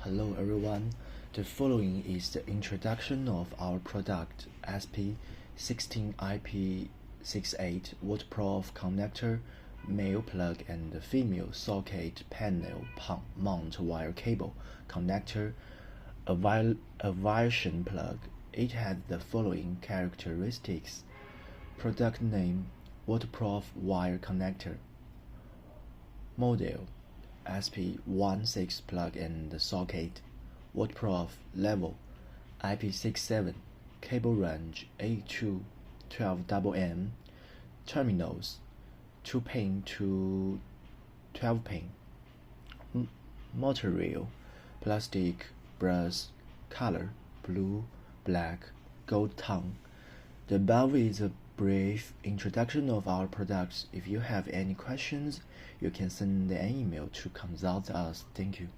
Hello everyone, the following is the introduction of our product SP16 IP68 waterproof connector, male plug and female socket panel mount wire cable connector, a version plug. It has the following characteristics. Product name, waterproof wire connector. Model, SP16 plug and socket. Waterproof level, IP67. Cable range 8 to 12 m. Terminals, 2-pin to 12-pin. Material, plastic brass. Color, blue, black, gold tone. The above is a brief introduction of our products. If you have any questions, you can send an email to consult us. Thank you.